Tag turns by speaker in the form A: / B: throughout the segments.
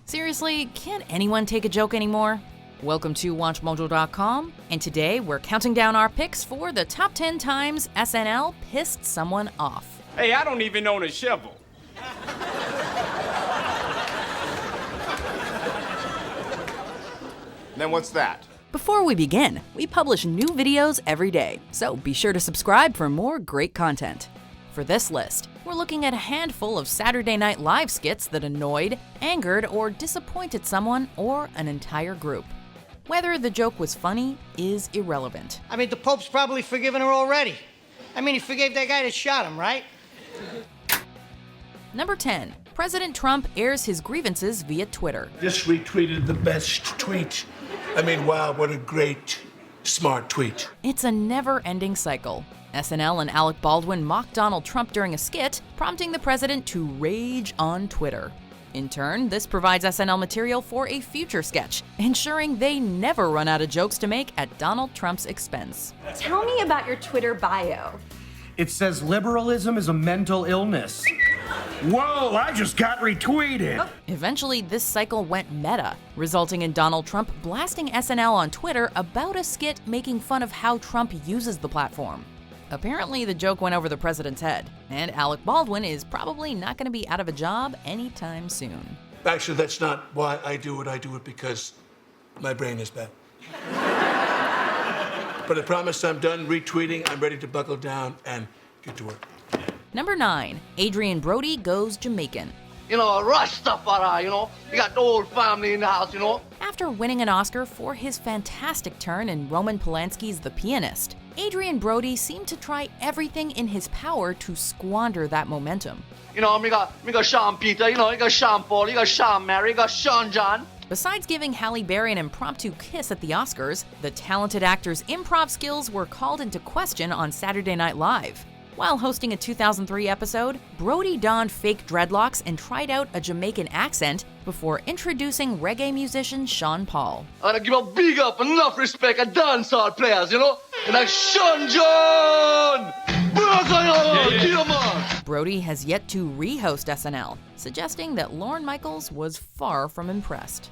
A: Seriously, can't anyone take a joke anymore? Welcome to WatchMojo.com, and today we're counting down our picks for the top 10 times SNL pissed someone off.
B: Hey, I don't even own a shovel.
C: Then what's that?
A: Before we begin, we publish new videos every day, so be sure to subscribe for more great content. For this list, we're looking at a handful of Saturday Night Live skits that annoyed, angered, or disappointed someone or an entire group. Whether the joke was funny is irrelevant.
D: I mean, the Pope's probably forgiven her already. I mean, he forgave that guy that shot him, right?
A: Number 10. President Trump airs his grievances via Twitter.
E: Just retweeted the best tweet. I mean, wow, what a great, smart tweet.
A: It's a never-ending cycle. SNL and Alec Baldwin mock Donald Trump during a skit, prompting the president to rage on Twitter. In turn, this provides SNL material for a future sketch, ensuring they never run out of jokes to make at Donald Trump's expense.
F: Tell me about your Twitter bio.
G: It says liberalism is a mental illness. Whoa, I just got retweeted.
A: Eventually, this cycle went meta, resulting in Donald Trump blasting SNL on Twitter about a skit making fun of how Trump uses the platform. Apparently, the joke went over the president's head, and Alec Baldwin is probably not going to be out of a job anytime soon.
E: Actually, that's not why I do it. I do it because my brain is bad. But I promise I'm done retweeting. I'm ready to buckle down and get to work.
A: Number 9. Adrien Brody goes Jamaican.
H: You know, Rastafari, you got the whole family in the house,
A: After winning an Oscar for his fantastic turn in Roman Polanski's The Pianist, Adrien Brody seemed to try everything in his power to squander that momentum.
H: Me got Sean Peter, you got Sean Paul, you got Sean Mary, you got Sean John.
A: Besides giving Halle Berry an impromptu kiss at the Oscars, the talented actor's improv skills were called into question on Saturday Night Live. While hosting a 2003 episode, Brody donned fake dreadlocks and tried out a Jamaican accent before introducing reggae musician Sean Paul.
H: I gotta give a big up, enough respect to dancehall players, And like Sean John!
A: Brody has yet to re-host SNL, suggesting that Lorne Michaels was far from impressed.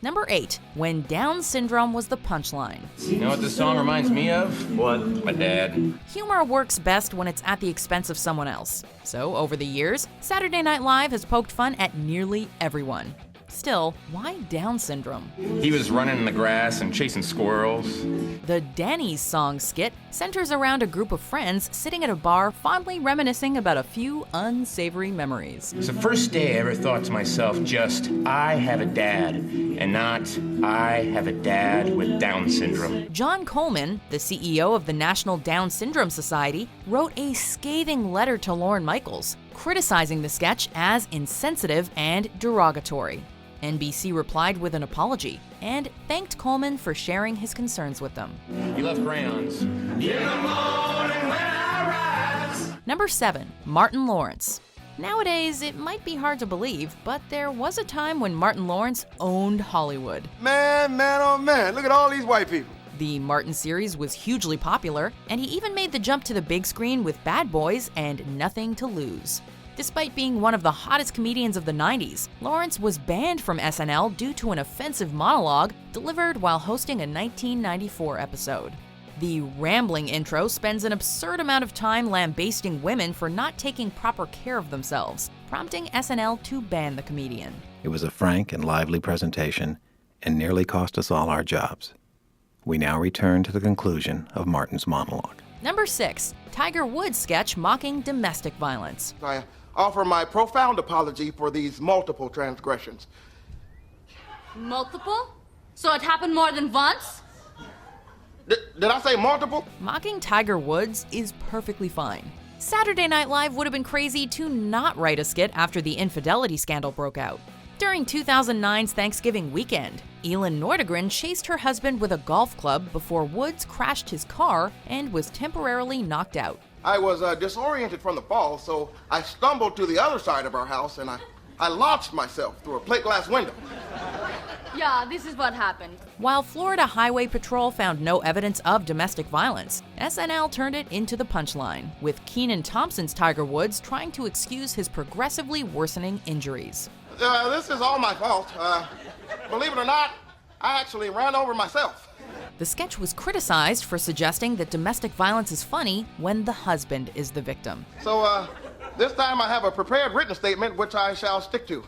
A: Number 8. When Down syndrome was the punchline.
I: You know what this song reminds me of? What? My dad.
A: Humor works best when it's at the expense of someone else. So, over the years, Saturday Night Live has poked fun at nearly everyone. Still, why Down syndrome?
I: He was running in the grass and chasing squirrels.
A: The Danny's Song skit centers around a group of friends sitting at a bar fondly reminiscing about a few unsavory memories.
I: It's the first day I ever thought to myself just, I have a dad, and not, I have a dad with Down syndrome.
A: John Coleman, the CEO of the National Down Syndrome Society, wrote a scathing letter to Lorne Michaels, criticizing the sketch as insensitive and derogatory. NBC replied with an apology and thanked Coleman for sharing his concerns with them.
I: You love crayons. In the morning when I rise.
A: Number 7. Martin Lawrence. Nowadays, it might be hard to believe, but there was a time when Martin Lawrence owned Hollywood.
C: Man, oh man, look at all these white people.
A: The Martin series was hugely popular, and he even made the jump to the big screen with Bad Boys and Nothing to Lose. Despite being one of the hottest comedians of the 90s, Lawrence was banned from SNL due to an offensive monologue delivered while hosting a 1994 episode. The rambling intro spends an absurd amount of time lambasting women for not taking proper care of themselves, prompting SNL to ban the comedian.
J: It was a frank and lively presentation and nearly cost us all our jobs. We now return to the conclusion of Martin's monologue.
A: Number 6. Tiger Woods sketch mocking domestic violence.
C: I offer my profound apology for these multiple transgressions.
F: Multiple? So it happened more than once?
C: Did I say multiple?
A: Mocking Tiger Woods is perfectly fine. Saturday Night Live would have been crazy to not write a skit after the infidelity scandal broke out. During 2009's Thanksgiving weekend, Elin Nordegren chased her husband with a golf club before Woods crashed his car and was temporarily knocked out.
C: I was disoriented from the fall, so I stumbled to the other side of our house and I launched myself through a plate glass window.
F: Yeah, this is what happened.
A: While Florida Highway Patrol found no evidence of domestic violence, SNL turned it into the Punchline, with Kenan Thompson's Tiger Woods trying to excuse his progressively worsening injuries.
C: This is all my fault. Believe it or not, I actually ran over myself.
A: The sketch was criticized for suggesting that domestic violence is funny when the husband is the victim.
C: So, this time I have a prepared written statement, which I shall stick to.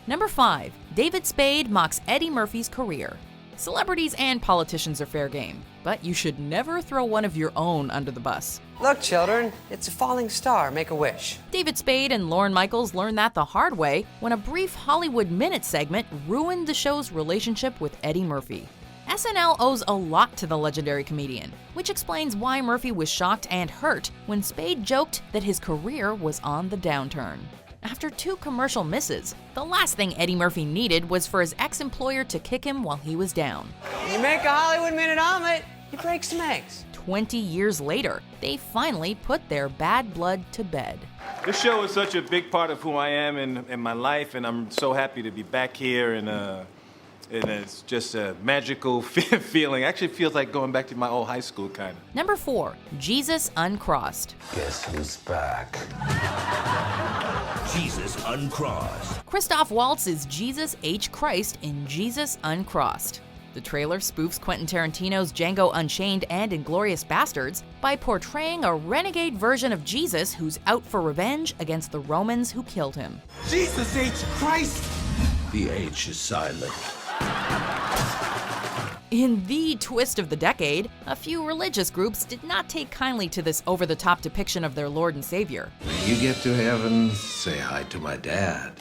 A: Number 5. David Spade mocks Eddie Murphy's career. Celebrities and politicians are fair game, but you should never throw one of your own under the bus.
K: Look, children, it's a falling star. Make a wish.
A: David Spade and Lorne Michaels learned that the hard way when a brief Hollywood Minute segment ruined the show's relationship with Eddie Murphy. SNL owes a lot to the legendary comedian, which explains why Murphy was shocked and hurt when Spade joked that his career was on the downturn. After 2 commercial misses, the last thing Eddie Murphy needed was for his ex-employer to kick him while he was down.
K: You make a Hollywood Minute omelet, you break some eggs.
A: 20 years later, they finally put their bad blood to bed.
L: This show is such a big part of who I am in my life, and I'm so happy to be back here, and it's just a magical feeling. Actually feels like going back to my old high school, kind of.
A: Number 4. Djesus Uncrossed.
M: Guess who's back? Djesus Uncrossed.
A: Christoph Waltz is Jesus H. Christ in Djesus Uncrossed. The trailer spoofs Quentin Tarantino's Django Unchained and Inglourious Bastards by portraying a renegade version of Jesus who's out for revenge against the Romans who killed him.
M: Jesus H. Christ! The H is silent.
A: In the twist of the decade, a few religious groups did not take kindly to this over-the-top depiction of their Lord and Savior.
M: When you get to heaven, say hi to my dad.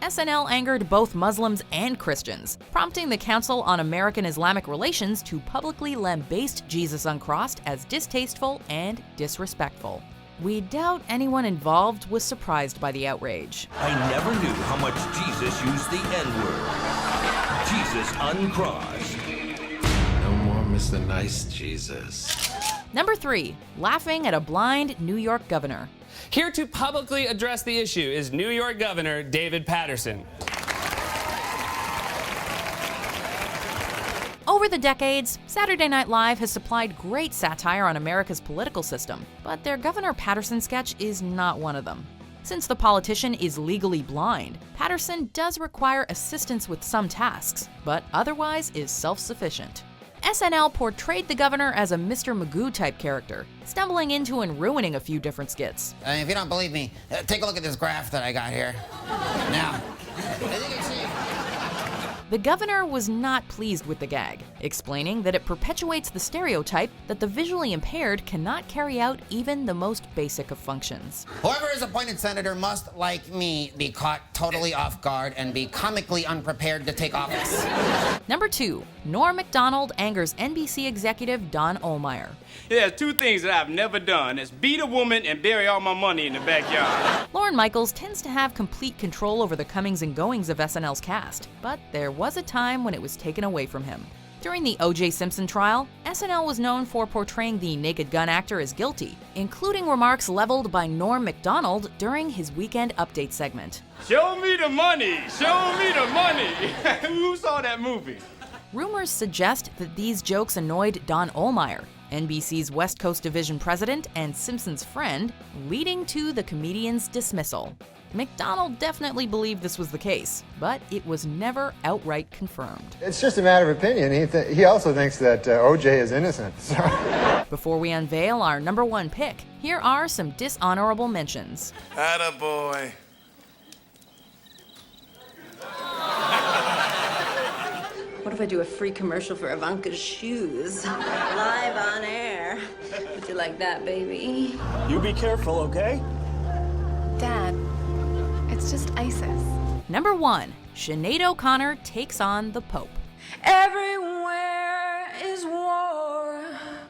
A: SNL angered both Muslims and Christians, prompting the Council on American-Islamic Relations to publicly lambaste Djesus Uncrossed as distasteful and disrespectful. We doubt anyone involved was surprised by the outrage.
M: I never knew how much Jesus used the N-word. Djesus Uncrossed. No more Mr. Nice Jesus.
A: Number 3. Laughing at a blind New York governor.
N: Here to publicly address the issue is New York Governor David Paterson.
A: Over the decades, Saturday Night Live has supplied great satire on America's political system, but their Governor Paterson sketch is not one of them. Since the politician is legally blind, Paterson does require assistance with some tasks, but otherwise is self-sufficient. SNL portrayed the governor as a Mr. Magoo-type character, stumbling into and ruining a few different skits.
O: If you don't believe me, take a look at this graph that I got here. Now, as you can see...
A: The governor was not pleased with the gag, explaining that it perpetuates the stereotype that the visually impaired cannot carry out even the most basic of functions.
O: Whoever is appointed senator must, like me, be caught totally off guard and be comically unprepared to take office.
A: Number 2. Norm Macdonald angers NBC executive Don Ohlmeyer.
B: There's 2 things that I've never done. It's beat a woman and bury all my money in the backyard.
A: Lorne Michaels tends to have complete control over the comings and goings of SNL's cast, but there was a time when it was taken away from him. During the O.J. Simpson trial, SNL was known for portraying the Naked Gun actor as guilty, including remarks leveled by Norm Macdonald during his Weekend Update segment.
B: Show me the money! Show me the money! Who saw that movie?
A: Rumors suggest that these jokes annoyed Don Ohlmeyer, NBC's West Coast Division president and Simpson's friend, leading to the comedian's dismissal. Macdonald definitely believed this was the case, but it was never outright confirmed.
P: It's just a matter of opinion. He also thinks that OJ is innocent. So.
A: Before we unveil our number 1 pick, here are some dishonorable mentions.
L: Attaboy.
Q: What if I do a free commercial for Ivanka's shoes? Live on air. Would you like that, baby?
R: You be careful, okay?
S: Dad, it's just ISIS.
A: Number 1. Sinead O'Connor takes on the Pope.
S: Everywhere is war.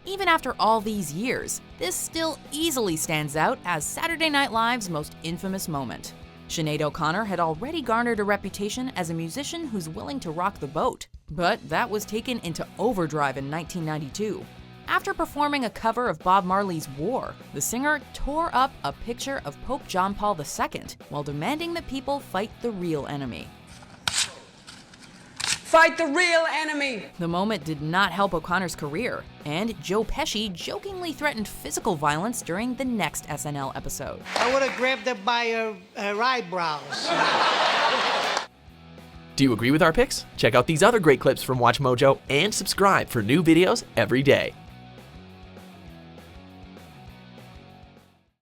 A: Even after all these years, this still easily stands out as Saturday Night Live's most infamous moment. Sinead O'Connor had already garnered a reputation as a musician who's willing to rock the boat, but that was taken into overdrive in 1992. After performing a cover of Bob Marley's War, the singer tore up a picture of Pope John Paul II while demanding that people fight the real enemy.
K: Fight the real enemy!
A: The moment did not help O'Connor's career, and Joe Pesci jokingly threatened physical violence during the next SNL episode.
D: I would have grabbed her by her eyebrows.
R: Do you agree with our picks? Check out these other great clips from WatchMojo and subscribe for new videos every day.